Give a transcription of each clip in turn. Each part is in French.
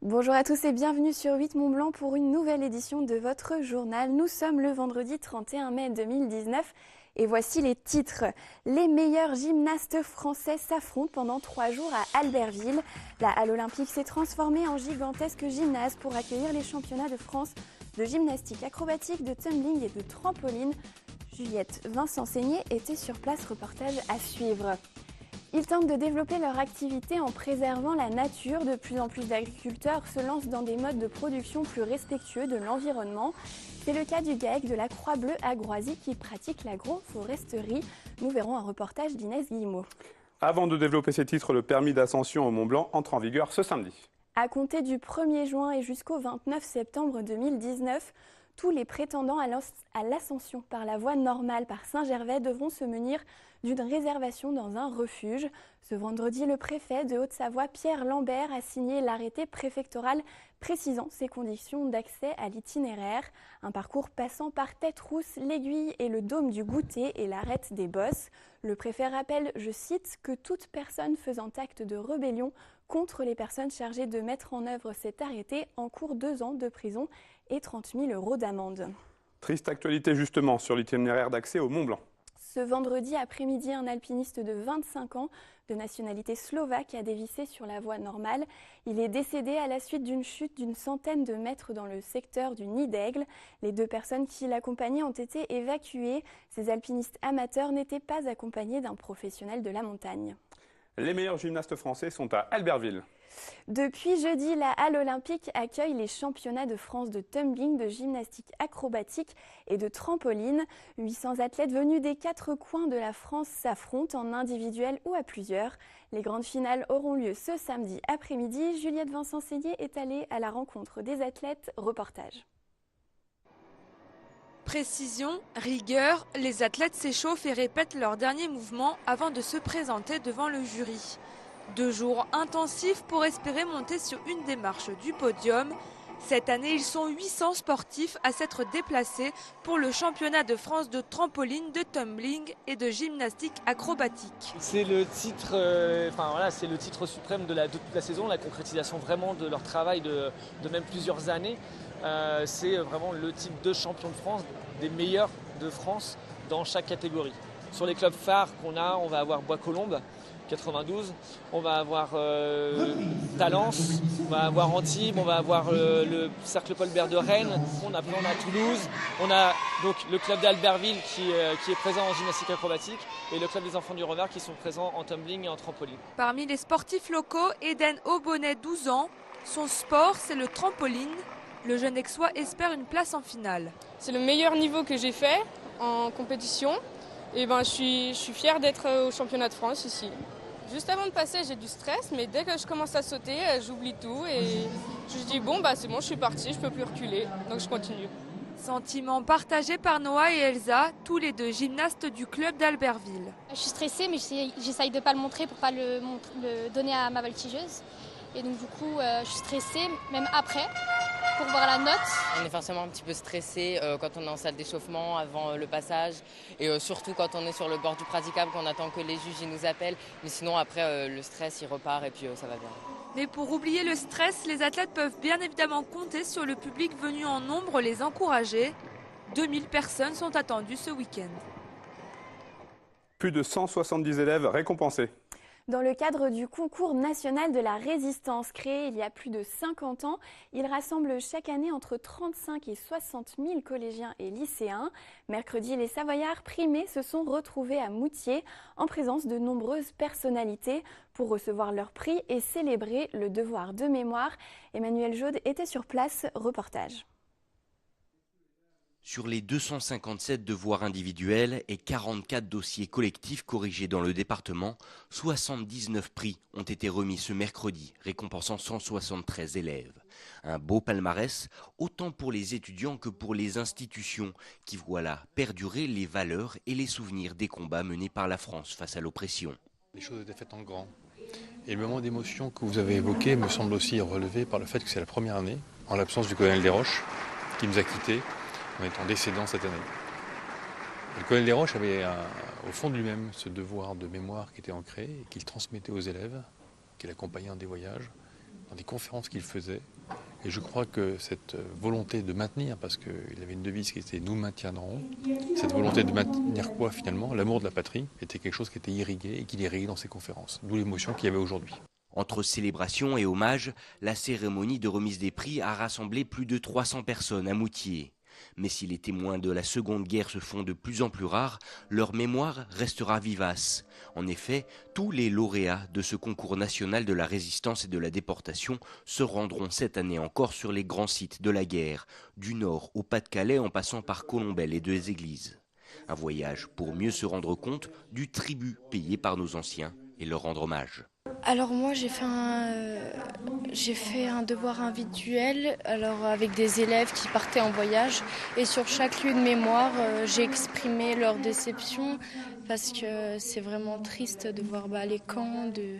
Bonjour à tous et bienvenue sur 8 Mont Blanc pour une nouvelle édition de votre journal. Nous sommes le vendredi 31 mai 2019 et voici les titres. Les meilleurs gymnastes français s'affrontent pendant 3 jours à Albertville. La Halle Olympique s'est transformée en gigantesque gymnase pour accueillir les championnats de France de gymnastique acrobatique, de tumbling et de trampoline. Juliette Vincent-Seigné était sur place, reportage à suivre. Ils tentent de développer leur activité en préservant la nature. De plus en plus d'agriculteurs se lancent dans des modes de production plus respectueux de l'environnement. C'est le cas du GAEC de la Croix-Bleue à Groisy qui pratique l'agroforesterie. Nous verrons un reportage d'Inès Guillemot. Avant de développer ces titres, le permis d'ascension au Mont Blanc entre en vigueur ce samedi. À compter du 1er juin et jusqu'au 29 septembre 2019, tous les prétendants à l'ascension par la voie normale par Saint-Gervais devront se munir d'une réservation dans un refuge. Ce vendredi, le préfet de Haute-Savoie, Pierre Lambert, a signé l'arrêté préfectoral précisant ses conditions d'accès à l'itinéraire. Un parcours passant par Tête-Rousse, l'Aiguille et le Dôme du Goûter et l'arête des Bosses. Le préfet rappelle, je cite, que toute personne faisant acte de rébellion contre les personnes chargées de mettre en œuvre cet arrêté encourt 2 ans de prison et 30 000 € d'amende. Triste actualité justement sur l'itinéraire d'accès au Mont Blanc. Ce vendredi après-midi, un alpiniste de 25 ans de nationalité slovaque a dévissé sur la voie normale. Il est décédé à la suite d'une chute d'une centaine de mètres dans le secteur du Nid d'Aigle. Les 2 personnes qui l'accompagnaient ont été évacuées. Ces alpinistes amateurs n'étaient pas accompagnés d'un professionnel de la montagne. Les meilleurs gymnastes français sont à Albertville. Depuis jeudi, la Halle Olympique accueille les championnats de France de tumbling, de gymnastique acrobatique et de trampoline. 800 athlètes venus des 4 coins de la France s'affrontent en individuel ou à plusieurs. Les grandes finales auront lieu ce samedi après-midi. Juliette Vincent-Seigné est allée à la rencontre des athlètes. Reportage. Précision, rigueur, les athlètes s'échauffent et répètent leurs derniers mouvements avant de se présenter devant le jury. 2 jours intensifs pour espérer monter sur une des marches du podium. Cette année, ils sont 800 sportifs à s'être déplacés pour le championnat de France de trampoline, de tumbling et de gymnastique acrobatique. C'est le titre, c'est le titre suprême de toute la saison, la concrétisation vraiment de leur travail de même plusieurs années. C'est vraiment le titre de champion de France, des meilleurs de France dans chaque catégorie. Sur les clubs phares qu'on a, on va avoir Bois-Colombes, 92, on va avoir Talence, on va avoir Antibes, on va avoir le Cercle Paul Bert de Rennes, on a Toulouse, on a donc le club d'Albertville qui est présent en gymnastique acrobatique et le club des enfants du Renard qui sont présents en tumbling et en trampoline. Parmi les sportifs locaux, Eden Aubonnet, 12 ans, son sport c'est le trampoline. Le jeune Aixois espère une place en finale. C'est le meilleur niveau que j'ai fait en compétition et je suis fière d'être au championnat de France ici. Juste avant de passer, j'ai du stress, mais dès que je commence à sauter, j'oublie tout et je dis c'est bon, je suis partie, je peux plus reculer, donc je continue. Sentiment partagé par Noah et Elsa, tous les 2 gymnastes du club d'Albertville. Je suis stressée, mais j'essaye de ne pas le montrer pour ne pas le donner à ma voltigeuse. Et donc du coup, je suis stressée, même après, pour voir la note. On est forcément un petit peu stressé quand on est en salle d'échauffement avant le passage et surtout quand on est sur le bord du praticable, qu'on attend que les juges ils nous appellent. Mais sinon après le stress il repart et puis ça va bien. Mais pour oublier le stress, les athlètes peuvent bien évidemment compter sur le public venu en nombre les encourager. 2000 personnes sont attendues ce week-end. Plus de 170 élèves récompensés. Dans le cadre du concours national de la résistance créé il y a plus de 50 ans, il rassemble chaque année entre 35 et 60 000 collégiens et lycéens. Mercredi, les Savoyards primés se sont retrouvés à Moutier en présence de nombreuses personnalités pour recevoir leur prix et célébrer le devoir de mémoire. Emmanuel Jaude était sur place, reportage. Sur les 257 devoirs individuels et 44 dossiers collectifs corrigés dans le département, 79 prix ont été remis ce mercredi, récompensant 173 élèves. Un beau palmarès, autant pour les étudiants que pour les institutions, qui voient là perdurer les valeurs et les souvenirs des combats menés par la France face à l'oppression. Les choses étaient faites en grand. Et le moment d'émotion que vous avez évoqué me semble aussi relevé par le fait que c'est la première année, en l'absence du colonel Desroches, qui nous a quittés en étant décédant cette année. Et le colonel Desroches avait au fond de lui-même ce devoir de mémoire qui était ancré et qu'il transmettait aux élèves, qu'il accompagnait dans des voyages, dans des conférences qu'il faisait. Et je crois que cette volonté de maintenir, parce qu'il avait une devise qui était « nous maintiendrons », cette volonté de maintenir quoi finalement? L'amour de la patrie était quelque chose qui était irrigué et qu'il irriguait dans ses conférences, d'où l'émotion qu'il y avait aujourd'hui. Entre célébration et hommage, la cérémonie de remise des prix a rassemblé plus de 300 personnes à Moutier. Mais si les témoins de la Seconde Guerre se font de plus en plus rares, leur mémoire restera vivace. En effet, tous les lauréats de ce concours national de la résistance et de la déportation se rendront cette année encore sur les grands sites de la guerre, du Nord au Pas-de-Calais en passant par Colombelles et Deux Églises. Un voyage pour mieux se rendre compte du tribut payé par nos anciens et leur rendre hommage. Alors moi j'ai fait un devoir individuel avec des élèves qui partaient en voyage et sur chaque lieu de mémoire j'ai exprimé leur déception parce que c'est vraiment triste de voir les camps, de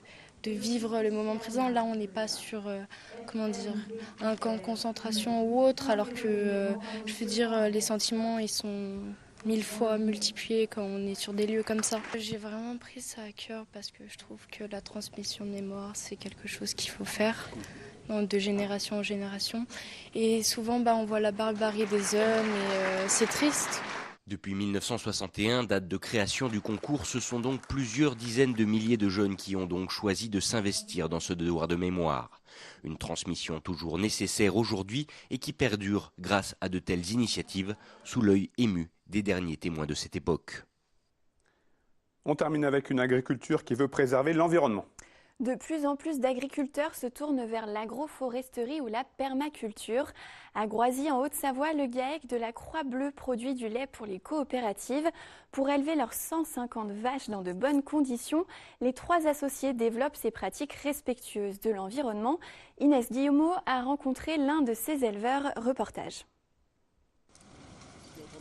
vivre le moment présent. Là on n'est pas sur un camp de concentration ou autre alors que les sentiments ils sont 1000 fois multipliés quand on est sur des lieux comme ça. J'ai vraiment pris ça à cœur parce que je trouve que la transmission de mémoire, c'est quelque chose qu'il faut faire de génération en génération. Et souvent, on voit la barbarie des hommes et c'est triste. Depuis 1961, date de création du concours, ce sont donc plusieurs dizaines de milliers de jeunes qui ont donc choisi de s'investir dans ce devoir de mémoire. Une transmission toujours nécessaire aujourd'hui et qui perdure grâce à de telles initiatives sous l'œil ému des derniers témoins de cette époque. On termine avec une agriculture qui veut préserver l'environnement. De plus en plus d'agriculteurs se tournent vers l'agroforesterie ou la permaculture. À Groisy, en Haute-Savoie, le GAEC de la Croix-Bleue produit du lait pour les coopératives. Pour élever leurs 150 vaches dans de bonnes conditions, les 3 associés développent ces pratiques respectueuses de l'environnement. Inès Guillemot a rencontré l'un de ces éleveurs. Reportage.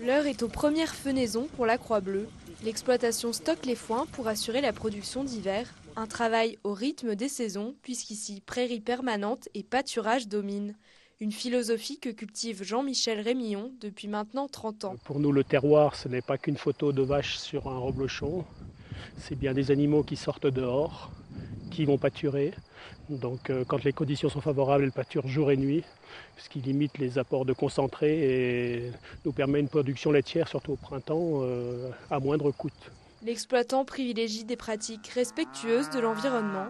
L'heure est aux premières fenaisons pour la Croix-Bleue. L'exploitation stocke les foins pour assurer la production d'hiver. Un travail au rythme des saisons, puisqu'ici prairie permanente et pâturage dominent. Une philosophie que cultive Jean-Michel Rémillon depuis maintenant 30 ans. Pour nous, le terroir, ce n'est pas qu'une photo de vache sur un reblochon. C'est bien des animaux qui sortent dehors, qui vont pâturer. Donc quand les conditions sont favorables, elles pâturent jour et nuit, ce qui limite les apports de concentré et nous permet une production laitière, surtout au printemps, à moindre coût. L'exploitant privilégie des pratiques respectueuses de l'environnement,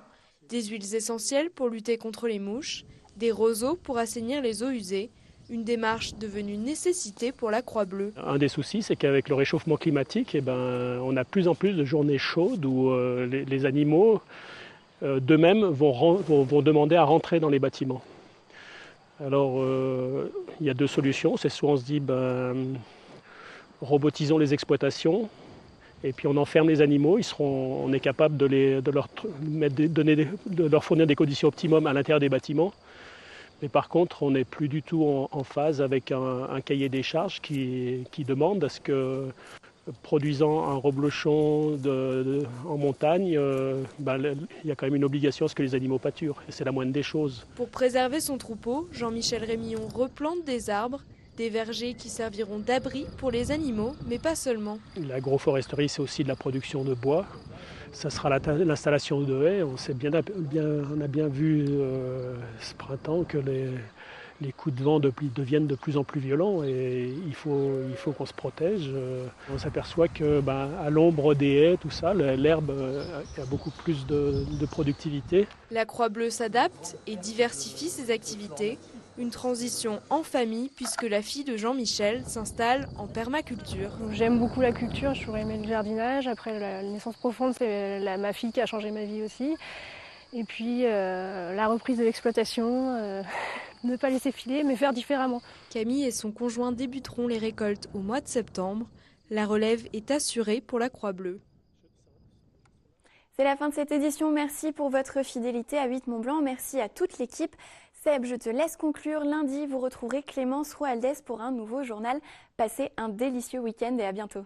des huiles essentielles pour lutter contre les mouches, des roseaux pour assainir les eaux usées, une démarche devenue nécessité pour la Croix-Bleue. Un des soucis, c'est qu'avec le réchauffement climatique, on a de plus en plus de journées chaudes où les animaux d'eux-mêmes vont demander à rentrer dans les bâtiments. Alors, il y a 2 solutions. C'est soit on se dit, robotisons les exploitations, et puis on enferme les animaux, on est capable de leur fournir des conditions optimum à l'intérieur des bâtiments. Mais par contre, on n'est plus du tout en phase avec un cahier des charges qui demande à ce que, produisant un reblochon en montagne, il y a quand même une obligation à ce que les animaux pâturent. Et c'est la moindre des choses. Pour préserver son troupeau, Jean-Michel Rémillon replante des arbres, des vergers qui serviront d'abri pour les animaux, mais pas seulement. L'agroforesterie, c'est aussi de la production de bois. Ça sera l'installation de haies. On a bien vu ce printemps que les coups de vent deviennent de plus en plus violents et il faut qu'on se protège. On s'aperçoit que à l'ombre des haies, tout ça, l'herbe a beaucoup plus de productivité. La Croix-Bleue s'adapte et diversifie ses activités. Une transition en famille puisque la fille de Jean-Michel s'installe en permaculture. J'aime beaucoup la culture, j'ai toujours aimé le jardinage. Après la naissance profonde, c'est ma fille qui a changé ma vie aussi. Et puis la reprise de l'exploitation, ne pas laisser filer mais faire différemment. Camille et son conjoint débuteront les récoltes au mois de septembre. La relève est assurée pour la Croix-Bleue. C'est la fin de cette édition. Merci pour votre fidélité à 8 Mont-Blanc. Merci à toute l'équipe. Seb, je te laisse conclure. Lundi, vous retrouverez Clémence Roaldès pour un nouveau journal. Passez un délicieux week-end et à bientôt.